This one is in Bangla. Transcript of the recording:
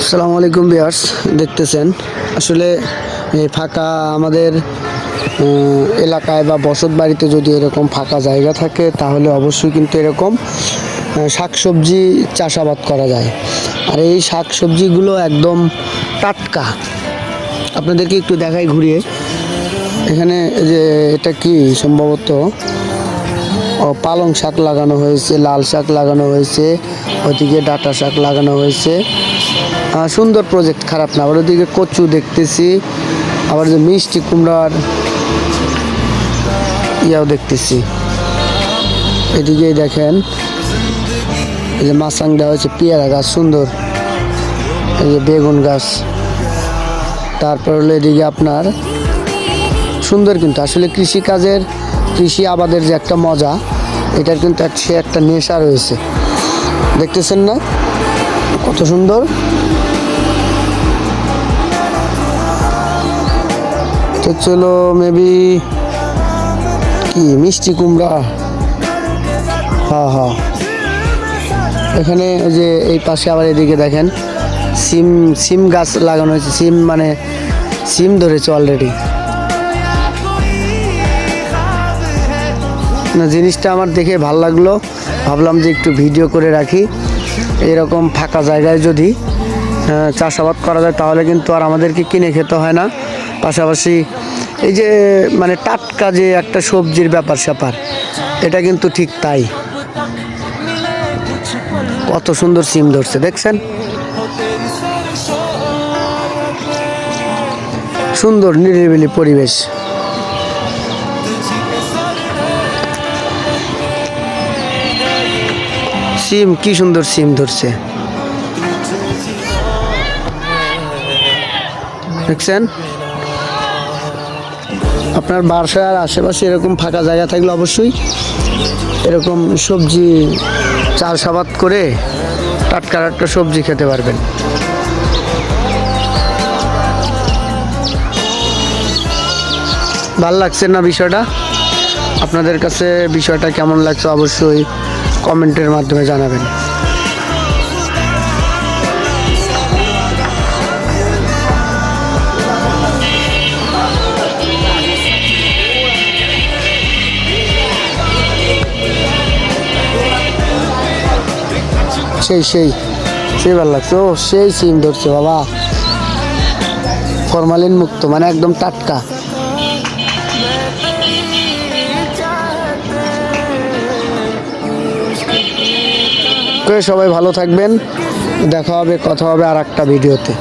আসসালামু আলাইকুম ভিউয়ার্স, দেখতেছেন আসলে এই ফাঁকা আমাদের এলাকায় বা বসত বাড়িতে যদি এরকম ফাঁকা জায়গা থাকে তাহলে অবশ্যই কিন্তু এরকম শাকসবজি চাষাবাদ করা যায়। আর এই শাকসবজিগুলো একদম টাটকা। আপনাদেরকে একটু দেখাই ঘুরিয়ে। এখানে যে এটা কি সম্ভবত পালং শাক লাগানো হয়েছে, লাল শাক লাগানো হয়েছে, ওদিকে ডাঁটা শাক লাগানো হয়েছে। সুন্দর প্রজেক্ট, খারাপ না। আবার ওদিকে কচু দেখতেছি, আবার যে মিষ্টি কুমড়ার ইয়াও দেখতেছি। এদিকেই দেখেন এই যে মাচাং দেওয়া হয়েছে, পেয়ারা গাছ সুন্দর, এই যে বেগুন গাছ। তারপর হলো এদিকে আপনার সুন্দর, কিন্তু আসলে কৃষি আবাদের যে একটা মজা, এটার কিন্তু সে একটা নেশা রয়েছে। দেখতেছেন না কত সুন্দর? তো চলো মেবি কি মিষ্টি কুমড়া। হ্যাঁ, এখানে যে এই পাশে আবার এদিকে দেখেন সিম গাছ লাগানো হয়েছে। সিম ধরেছে অলরেডি। না, জিনিসটা আমার দেখে ভালো লাগলো, ভাবলাম যে একটু ভিডিও করে রাখি। এরকম ফাঁকা জায়গায় যদি চাষাবাদ করা যায় তাহলে কিন্তু আর আমাদেরকে কিনে খেতে হয় না। পাশাপাশি এই যে টাটকা যে একটা সবজির ব্যাপার এটা কিন্তু ঠিক তাই। কত সুন্দর সিম ধরছে দেখছেন? সুন্দর নিরিবিলি পরিবেশ। সিম কি সুন্দর সিম ধরছে দেখছেন? আপনার বাসার আশেপাশে এরকম ফাঁকা জায়গা থাকলে অবশ্যই এরকম সবজি চাষাবাদ করে টাটকা সবজি খেতে পারবেন। ভাল লাগছে না বিষয়টা? আপনাদের কাছে বিষয়টা কেমন লাগছে অবশ্যই কমেন্টের মাধ্যমে জানাবেন। সেই ভালো লাগছে। ও সেই সিম ধরছে বাবা, ফরমালিন মুক্ত, একদম টাটকা। সবাই ভালো থাকবেন, কথা হবে আর একটা ভিডিওতে।